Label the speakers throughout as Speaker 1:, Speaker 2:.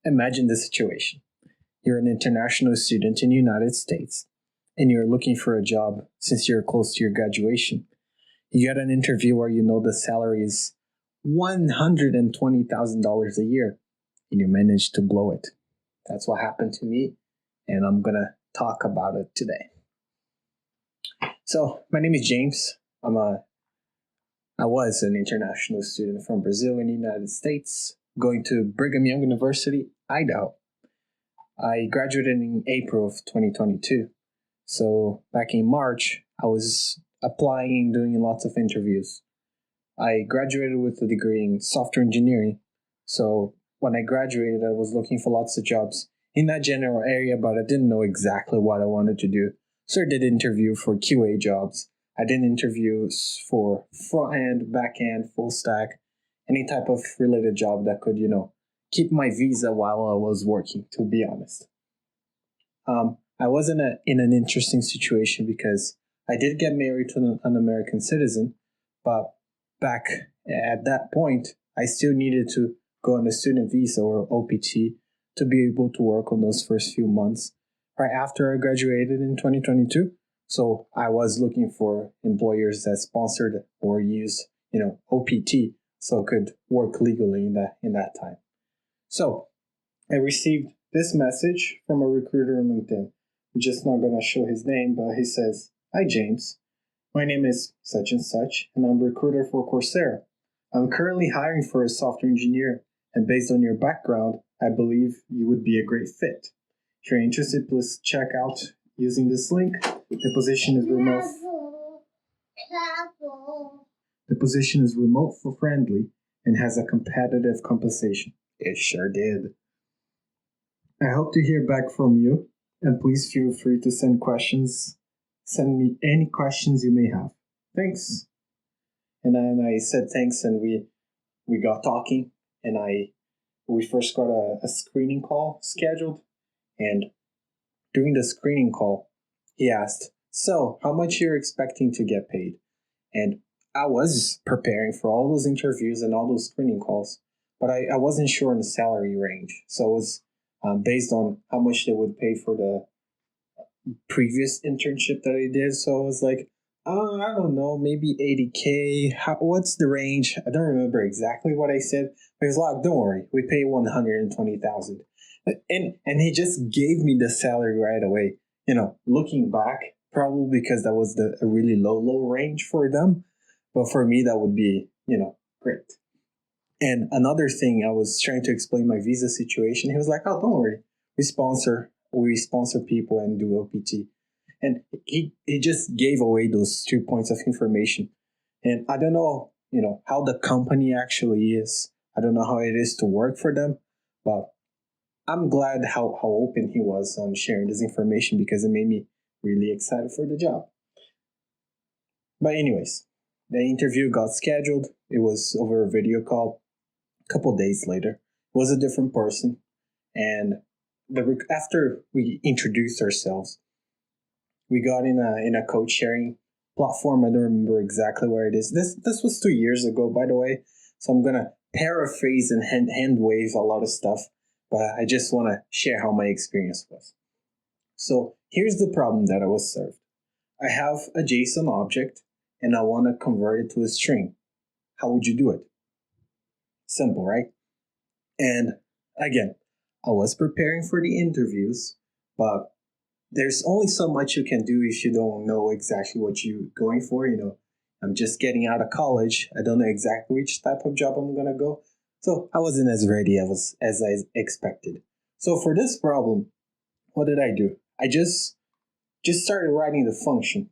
Speaker 1: Imagine this situation. You're an international student in the United States, and you're looking for a job since you're close to your graduation. You get an interview where you know the salary is $120,000 a year, and you manage to blow it. That's what happened to me, and I'm going to talk about it today. So, my name is James. I was an international student from Brazil in the United States, going to Brigham Young University, Idaho. I graduated in April of 2022. So back in March, I was applying and doing lots of interviews. I graduated with a degree in software engineering. So when I graduated, I was looking for lots of jobs in that general area, but I didn't know exactly what I wanted to do. So I did interview for QA jobs. I did interviews for front end, back end, full stack, any type of related job that could, keep my visa while I was working, to be honest. I was in an interesting situation because I did get married to an American citizen, but back at that point, I still needed to go on a student visa or OPT to be able to work on those first few months right after I graduated in 2022. So I was looking for employers that sponsored or used, OPT, so I could work legally in that time. So I received this message from a recruiter on LinkedIn. I'm just not going to show his name, but he says, "Hi, James. My name is such and such, and I'm a recruiter for Coursera. I'm currently hiring for a software engineer, and based on your background, I believe you would be a great fit. If you're interested, please check out using this link. The position is remote. The position is remote for friendly and has a competitive compensation." It sure did. I hope to hear back from you, and please feel free to send questions. Send me any questions you may have. Thanks. And then I said thanks, and we got talking, and we first got a screening call scheduled, and during the screening call, he asked, "So, how much you're expecting to get paid?" And I was preparing for all those interviews and all those screening calls, but I wasn't sure on the salary range. So it was based on how much they would pay for the previous internship that I did. So I was like, I don't know, maybe 80K. What's the range? I don't remember exactly what I said. But he was like, "Don't worry, we pay 120,000." And he just gave me the salary right away. Looking back, probably because that was a really low range for them. But for me, that would be, great. And another thing, I was trying to explain my visa situation. He was like, "Oh, don't worry. We sponsor people and do OPT." And he just gave away those 2 points of information. And I don't know, how the company actually is. I don't know how it is to work for them, but I'm glad how open he was on sharing this information because it made me really excited for the job. But anyways, the interview got scheduled. It was over a video call. A couple days later, it was a different person. And after we introduced ourselves, we got in a code sharing platform. I don't remember exactly where it is. This was 2 years ago, by the way. So I'm gonna paraphrase and hand wave a lot of stuff, but I just want to share how my experience was. So here's the problem that I was served. I have a JSON object and I want to convert it to a string. How would you do it? Simple, right? And again, I was preparing for the interviews, but there's only so much you can do if you don't know exactly what you're going for. I'm just getting out of college. I don't know exactly which type of job I'm going to go. So I wasn't as ready as I expected. So for this problem, what did I do? I just started writing the function.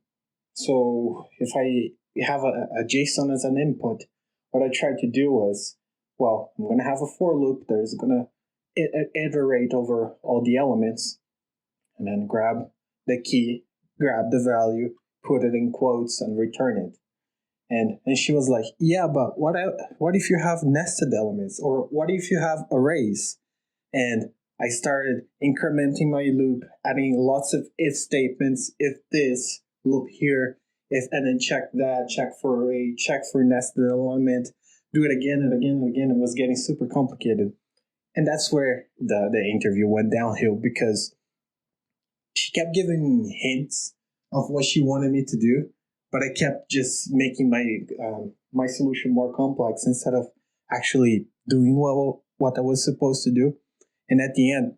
Speaker 1: So if I have a JSON as an input, what I tried to do was, I'm going to have a for loop that is going to iterate over all the elements, and then grab the key, grab the value, put it in quotes, and return it. And she was like, "Yeah, but what if you have nested elements? Or what if you have arrays?" And I started incrementing my loop, adding lots of if statements, if this, loop here, and then check that, check for array, check for nested element, do it again and again and again. It was getting super complicated. And that's where the interview went downhill because she kept giving me hints of what she wanted me to do, but I kept just making my solution more complex instead of actually doing what I was supposed to do. And at the end,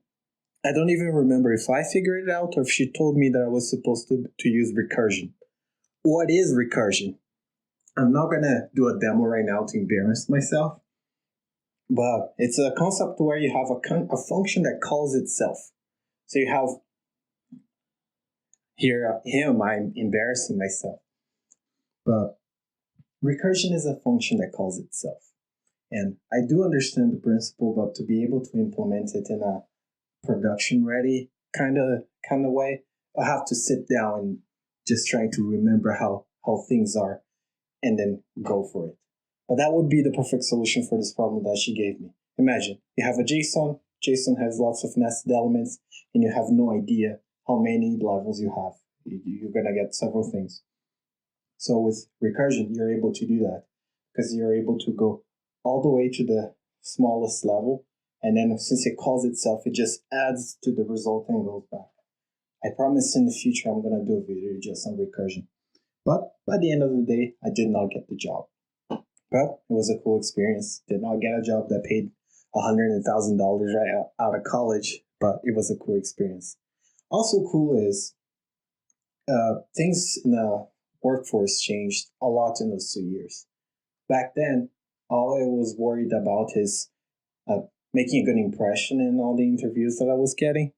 Speaker 1: I don't even remember if I figured it out or if she told me that I was supposed to use recursion. What is recursion? I'm not gonna do a demo right now to embarrass myself, but it's a concept where you have a function that calls itself. So you have here I'm embarrassing myself, but recursion is a function that calls itself, and I do understand the principle, but to be able to implement it in a production ready kind of way, I have to sit down and just try to remember how things are and then go for it. But that would be the perfect solution for this problem that she gave me. Imagine you have a JSON has lots of nested elements, and you have no idea how many levels you have. You're going to get several things. So with recursion, you're able to do that because you're able to go all the way to the smallest level, and then since it calls itself, it just adds to the result and goes back. I promise in the future I'm going to do a video just on recursion. But by the end of the day, I did not get the job. But it was a cool experience. Did not get a job that paid $100,000 right out of college, but it was a cool experience. Also cool is things in the workforce changed a lot in those 2 years. Back then, all I was worried about is making a good impression in all the interviews that I was getting.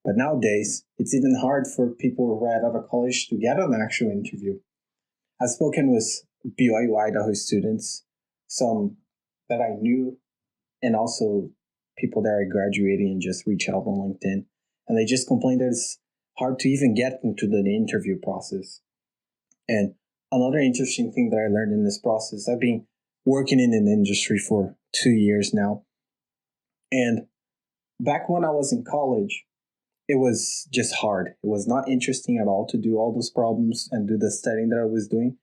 Speaker 1: But nowadays, it's even hard for people right out of college to get an actual interview. I've spoken with BYU Idaho students, some that I knew, and also people that are graduating and just reach out on LinkedIn. And they just complain that it's hard to even get into the interview process. And another interesting thing that I learned in this process, I've been working in an industry for 2 years now. And back when I was in college, it was just hard. It was not interesting at all to do all those problems and do the studying that I was doing.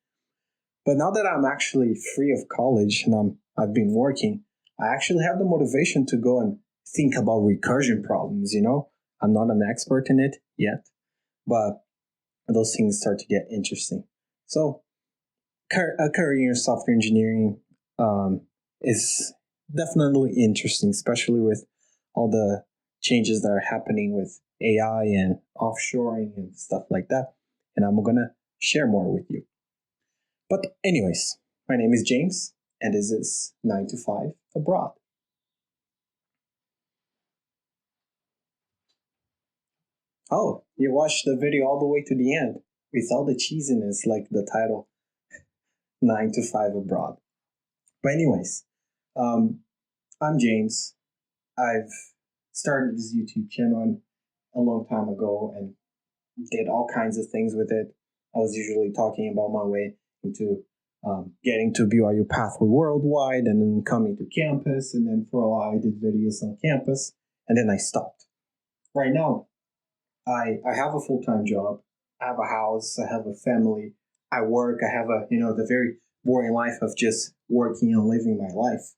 Speaker 1: But now that I'm actually free of college and I've been working, I actually have the motivation to go and think about recursion problems, I'm not an expert in it yet, but those things start to get interesting. So a career in software engineering is definitely interesting, especially with all the changes that are happening with AI and offshoring and stuff like that. And I'm going to share more with you. But anyways, my name is James, and this is 9 to 5 Abroad. Oh, you watched the video all the way to the end with all the cheesiness like the title 9 to 5 Abroad. But anyways, I'm James. I've started this YouTube channel a long time ago and did all kinds of things with it. I was usually talking about my way into getting to BYU Pathway Worldwide and then coming to campus. And then for a while, I did videos on campus and then I stopped. Right now, I have a full-time job. I have a house. I have a family. I work. I have the very boring life of just working and living my life.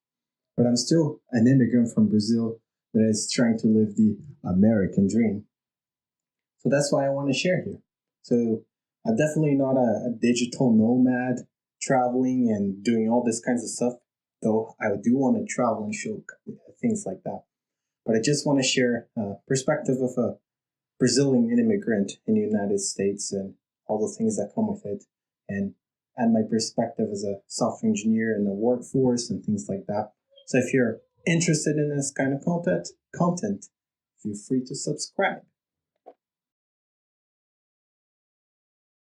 Speaker 1: But I'm still an immigrant from Brazil that is trying to live the American dream. So that's why I want to share here. So I'm definitely not a digital nomad traveling and doing all this kinds of stuff, though I do want to travel and show things like that. But I just want to share a perspective of a Brazilian immigrant in the United States and all the things that come with it, and add my perspective as a software engineer in the workforce and things like that. So if you're interested in this kind of content, feel free to subscribe.